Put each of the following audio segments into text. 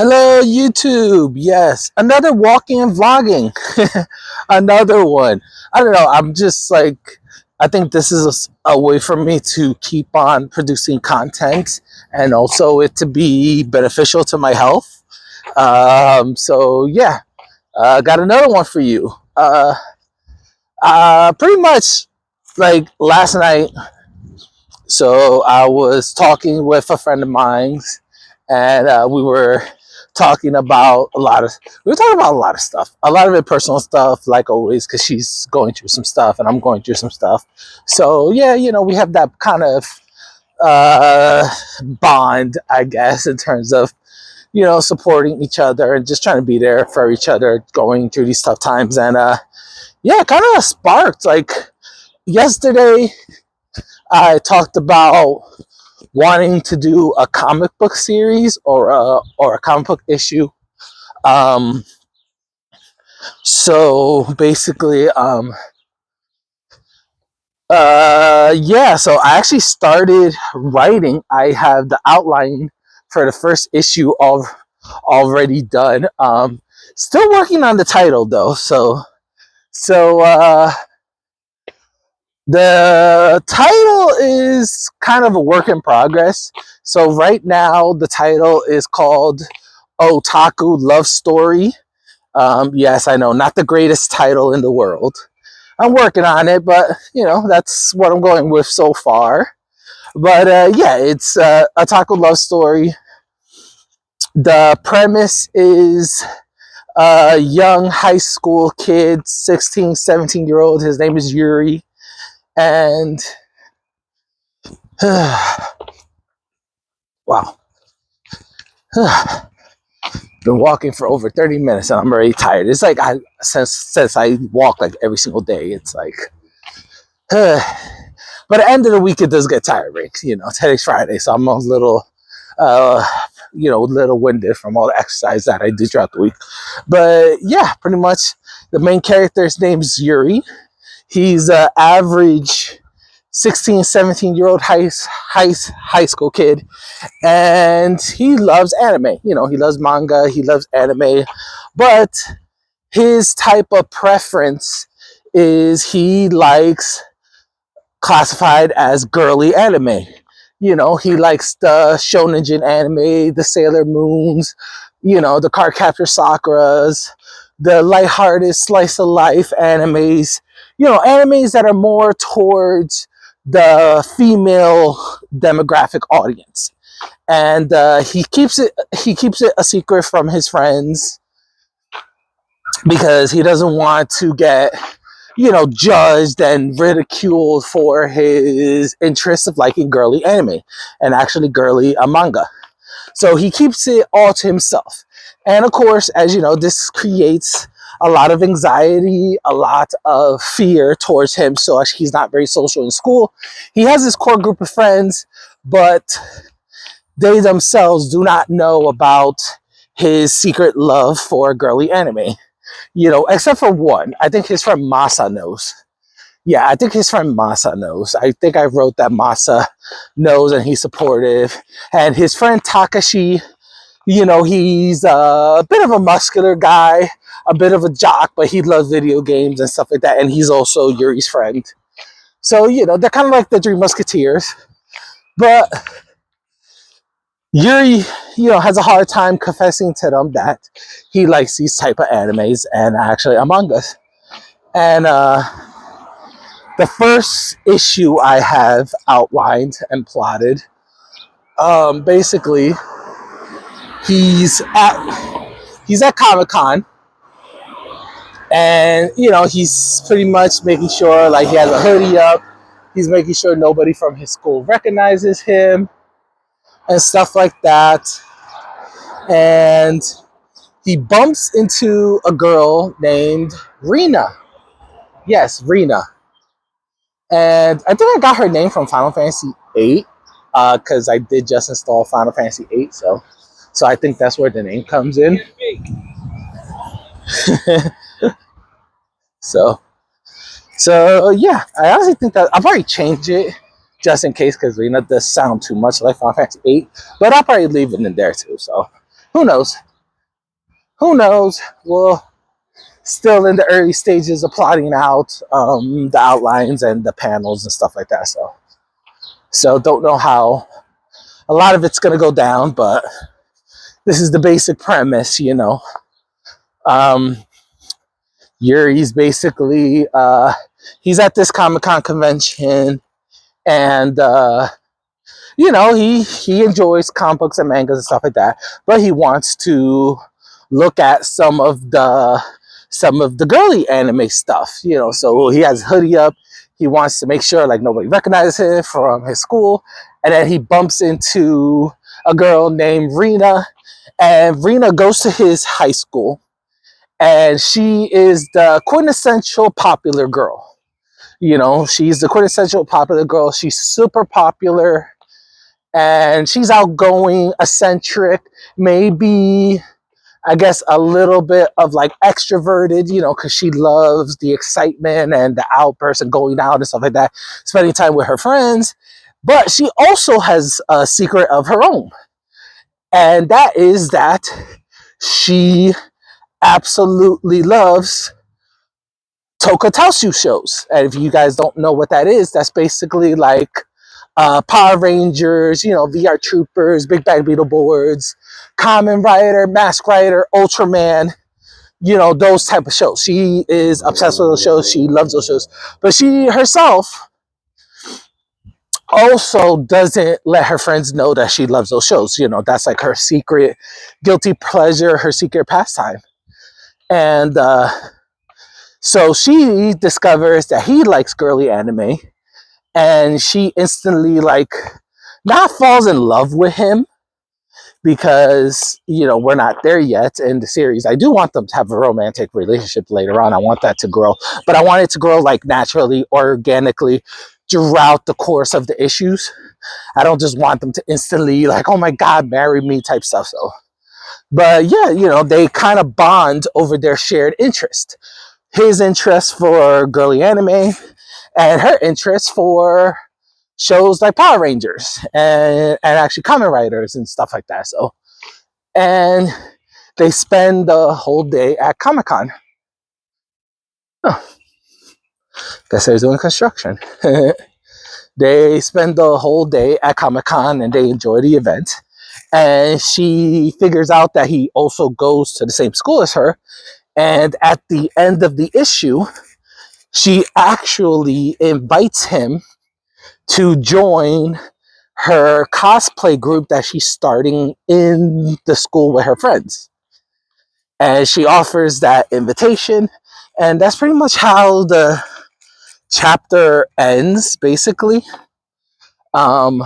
Hello, YouTube. Yes, another walking and vlogging. Another one. I don't know. I'm just like, I think this is a way for me to keep on producing content and also it to be beneficial to my health. So, yeah, got another one for you. Pretty much like last night. So, I was talking with a friend of mine and we were talking about a lot of stuff, a lot of it personal stuff, like always, because she's going through some stuff and I'm going through some stuff. So yeah, we have that kind of uh bond, I guess, in terms of supporting each other and just trying to be there for each other going through these tough times. And yeah, kind of sparked like yesterday I talked about wanting to do a comic book series or a comic book issue. Um, so basically, yeah. So I actually started writing. I have the outline for the first issue of already done. Still working on the title though. So the title is kind of a work in progress. So right now the title is called Otaku Love Story. Yes, I know, not the greatest title in the world. I'm working on it, but that's what I'm going with so far. But yeah, it's a Otaku Love Story. The premise is a young high school kid, 16, 17-year-old. His name is Yuri. And wow. Been walking for over 30 minutes and I'm already tired. It's like since I walk like every single day, it's like but at the end of the week it does get tiring. Today's Friday, so I'm a little little winded from all the exercise that I do throughout the week. But yeah, pretty much the main character's name is Yuri. He's an average 16, 17-year-old high school kid, and he loves anime. He loves manga, he loves anime, but his type of preference is he likes classified as girly anime. He likes the Shonen Jin anime, the Sailor Moons, the Cardcaptor Sakuras, the lighthearted slice of life animes, animes that are more towards the female demographic audience. And he keeps it a secret from his friends because he doesn't want to get judged and ridiculed for his interest of liking girly anime and actually girly manga. So he keeps it all to himself. And of course, as you know, this creates a lot of anxiety, a lot of fear towards him. So he's not very social in school. He has this core group of friends, but they themselves do not know about his secret love for girly anime. Except for one. I think his friend Masa knows. Yeah, I think his friend Masa knows. I think I wrote that Masa knows and he's supportive. And his friend Takashi, he's a bit of a muscular guy, a bit of a jock, but he loves video games and stuff like that. And he's also Yuri's friend. So, they're kind of like the Three Musketeers. But Yuri, has a hard time confessing to them that he likes these type of animes and actually Among Us. And the first issue I have outlined and plotted, basically, he's at Comic-Con, and he's pretty much making sure like he has a hoodie up. He's making sure nobody from his school recognizes him and stuff like that. And he bumps into a girl named Rina. Yes, Rina. And I think I got her name from Final Fantasy VIII because I did just install Final Fantasy VIII. So I think that's where the name comes in. So yeah, I honestly think that I'll probably change it just in case because Rina does sound too much like Final Fantasy VIII. But I'll probably leave it in there too. So who knows? who knows? We'll still in the early stages of plotting out the outlines and the panels and stuff like that. So don't know how a lot of it's gonna go down, but this is the basic premise, you know. Um, Yuri's basically he's at this Comic-Con convention, and you know, he enjoys comic books and mangas and stuff like that, but he wants to look at some of the girly anime stuff, you know. So he has a hoodie up. He wants to make sure like nobody recognizes him from his school, and then he bumps into a girl named Rina, and Rina goes to his high school, and she is the quintessential popular girl. You know, she's the quintessential popular girl. She's super popular, and she's outgoing, eccentric, maybe I guess a little bit of like extroverted, you know, because she loves the excitement and the outbursts and going out and stuff like that, spending time with her friends. But she also has a secret of her own, and that is that she absolutely loves Tokusatsu shows. And if you guys don't know what that is, that's basically like Power Rangers, you know, VR Troopers, Big Bad Beetleborgs, Kamen Rider, Mask Rider, Ultraman, you know, those type of shows. She is obsessed with those shows. She loves those shows. But she herself also doesn't let her friends know that she loves those shows. You know, that's like her secret guilty pleasure, her secret pastime. And so she discovers that he likes girly anime, and she instantly like not falls in love with him, because you know we're not there yet in the series. I do want them to have a romantic relationship later on. I want that to grow, but I want it to grow like naturally, organically throughout the course of the issues. I don't just want them to instantly like, oh my god, marry me type stuff. So but yeah, you know, they kind of bond over their shared interest. His interest for girly anime and her interest for shows like Power Rangers and actually Kamen Riders and stuff like that. So, and they spend the whole day at Comic Con. Oh, guess they're doing construction. They spend the whole day at Comic Con and they enjoy the event. And she figures out that he also goes to the same school as her. And at the end of the issue, she actually invites him to join her cosplay group that she's starting in the school with her friends. And she offers that invitation. And that's pretty much how the chapter ends, basically. I'm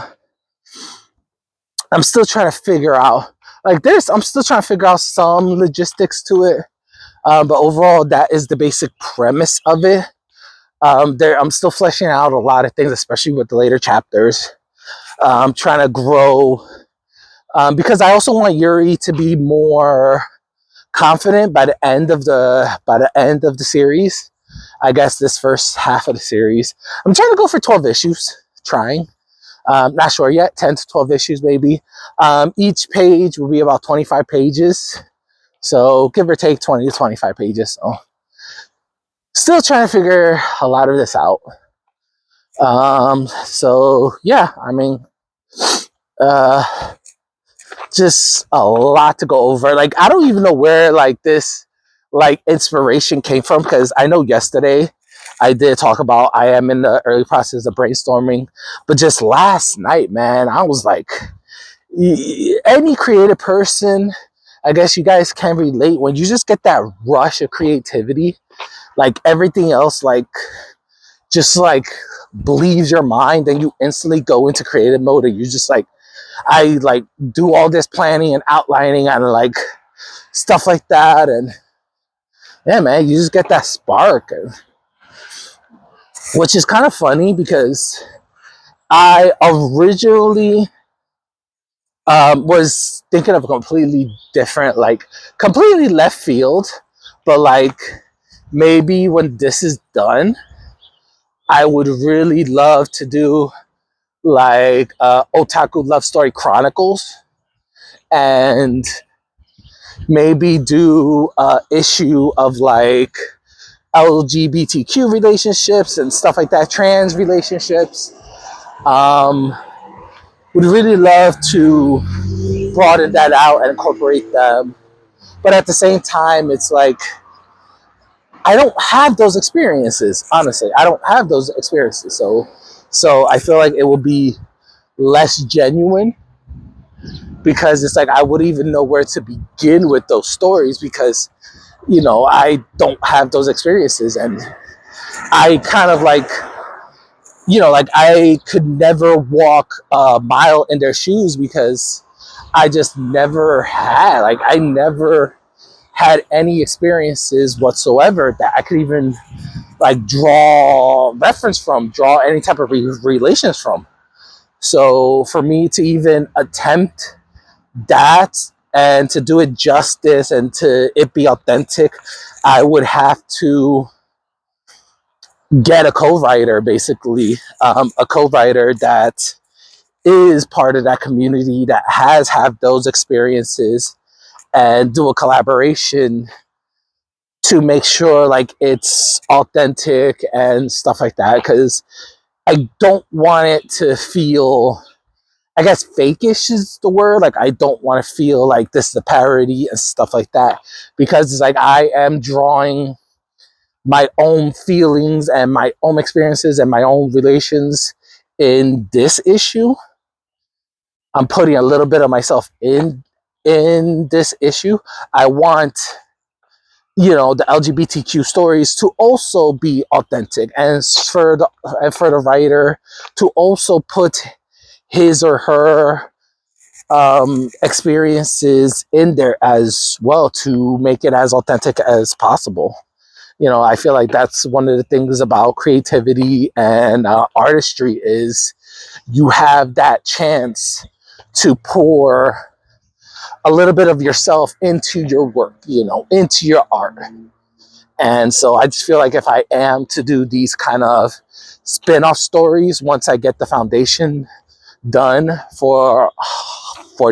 still trying to figure out, I'm still trying to figure out some logistics to it. But overall, that is the basic premise of it. I'm still fleshing out a lot of things, especially with the later chapters. I'm trying to grow, because I also want Yuri to be more confident by the end of the series. I guess this first half of the series, I'm trying to go for 12 issues. Trying, not sure yet. 10 to 12 issues maybe. Each page will be about 25 pages, so give or take 20 to 25 pages. So still trying to figure a lot of this out. So yeah, I mean, just a lot to go over. Like, I don't even know where like this like inspiration came from, because I know yesterday I did talk about I am in the early process of brainstorming, but just last night, man, I was like, any creative person, I guess you guys can relate, when you just get that rush of creativity, like everything else like just like believes your mind, and you instantly go into creative mode, and you just like, I like do all this planning and outlining and like stuff like that, and yeah, man, you just get that spark, which is kind of funny because I originally was thinking of a completely different, like completely left field, but like maybe when this is done, I would really love to do like Otaku Love Story Chronicles, and maybe do a issue of like LGBTQ relationships and stuff like that, trans relationships. Um, would really love to broaden that out and incorporate them. But at the same time, it's like, I don't have those experiences, honestly. I don't have those experiences. So I feel like it will be less genuine because it's like I wouldn't even know where to begin with those stories because, I don't have those experiences. And I kind of like, like I could never walk a mile in their shoes because I just never had, like, I never had any experiences whatsoever that I could even like draw reference from, draw any type of relations from. So for me to even attempt that and to do it justice and to it be authentic, I would have to get a co-writer, basically, a co-writer that is part of that community that has had those experiences and do a collaboration to make sure like it's authentic and stuff like that, because I don't want it to feel, I guess fakish is the word. Like I don't want to feel like this is a parody and stuff like that, because it's like I am drawing my own feelings and my own experiences and my own relations in this issue. I'm putting a little bit of myself in this issue. I want, the LGBTQ stories to also be authentic, and for the writer to also put his or her experiences in there as well to make it as authentic as possible. I feel like that's one of the things about creativity and artistry is you have that chance to pour a little bit of yourself into your work, into your art. And so I just feel like if I am to do these kind of spin-off stories, once I get the foundation done for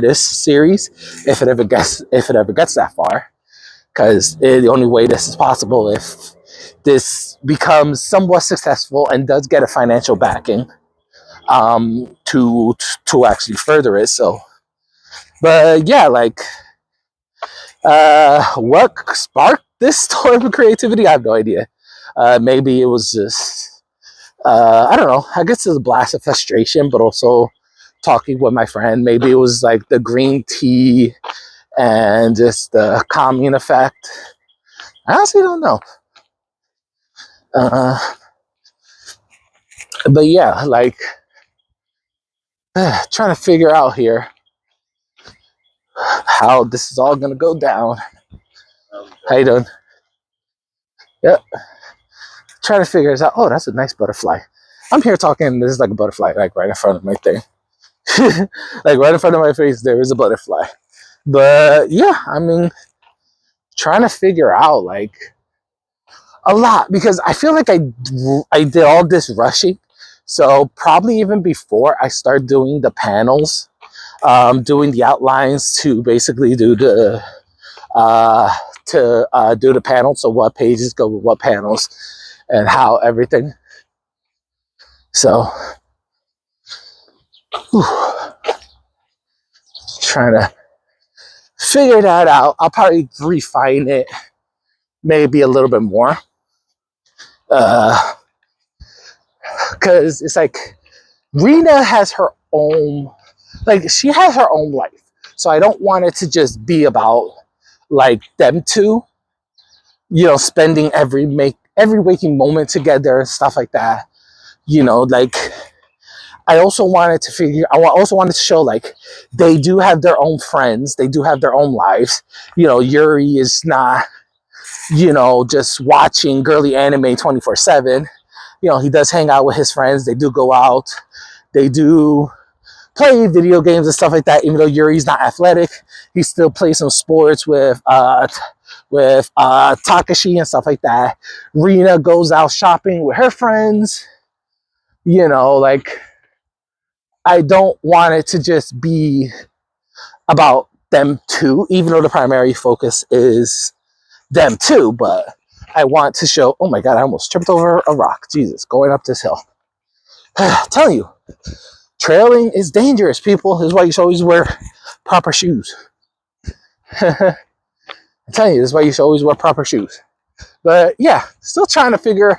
this series, if it ever gets that far, because the only way this is possible if this becomes somewhat successful and does get a financial backing to actually further it. So, but yeah, like what sparked this storm of creativity? I have no idea. Maybe it was just I don't know. I guess it's a blast of frustration, but also talking with my friend. Maybe it was like the green tea and just the calming effect. I honestly don't know. Uh, but yeah, like trying to figure out here how this is all gonna go down. How you doing? Yep. Trying to figure this out. Oh, that's a nice butterfly. I'm here talking. This is like a butterfly, like right in front of my thing. Like right in front of my face, there is a butterfly. But yeah, I mean, trying to figure out like a lot because I feel like I did all this rushing. So probably even before I start doing the panels, doing the outlines to basically do the do the panels. So what pages go with what panels and how everything. So trying to figure that out. I'll probably refine it maybe a little bit more. Because it's like Rena has her own, like she has her own life. So I don't want it to just be about like them two, spending every waking moment together and stuff like that. Like I also wanted to show like they do have their own friends, they do have their own lives. Yuri is not, just watching girly anime 24/7. He does hang out with his friends. They do go out. They do play video games and stuff like that. Even though Yuri's not athletic, he still plays some sports with Takashi and stuff like that. Rena goes out shopping with her friends. Like I don't want it to just be about them too, even though the primary focus is them too. But I want to show, oh my God, I almost tripped over a rock. Jesus, going up this hill. I'm telling you, trailing is dangerous, people. This is why you should always wear proper shoes. I'm telling you, this is why you should always wear proper shoes. But yeah, still trying to figure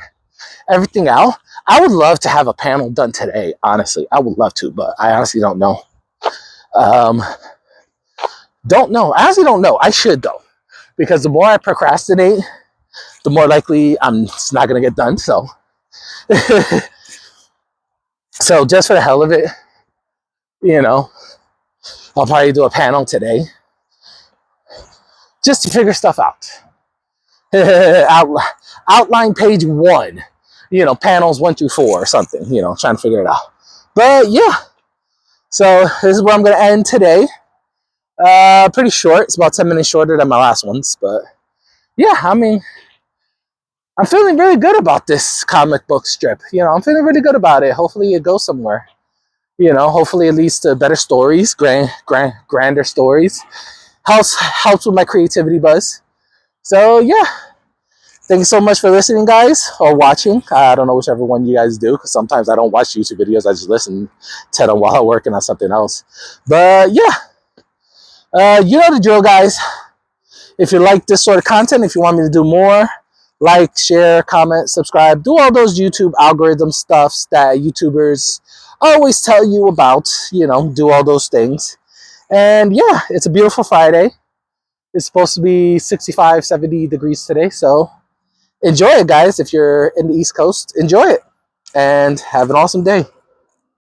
everything out. I would love to have a panel done today, honestly. I would love to, but I honestly don't know. Don't know. I honestly don't know. I should, though, because the more I procrastinate, the more likely it's not going to get done. So, so just for the hell of it, you know, I'll probably do a panel today just to figure stuff out. Outline page 1, panels 1 through 4 or something, trying to figure it out. But yeah, so this is where I'm going to end today. Pretty short. It's about 10 minutes shorter than my last ones. But yeah, I mean, I'm feeling really good about this comic book strip. I'm feeling really good about it. Hopefully it goes somewhere. Hopefully it leads to better stories, grander stories. Helps with my creativity buzz. So yeah, thank you so much for listening, guys, or watching. I don't know whichever one you guys do, because sometimes I don't watch YouTube videos. I just listen to them while I'm working on something else. But yeah, you know the drill, guys. If you like this sort of content, if you want me to do more, like, share, comment, subscribe, do all those YouTube algorithm stuffs that YouTubers always tell you about, do all those things. And yeah, it's a beautiful Friday. It's supposed to be 65, 70 degrees today. So enjoy it, guys. If you're in the East Coast, enjoy it and have an awesome day.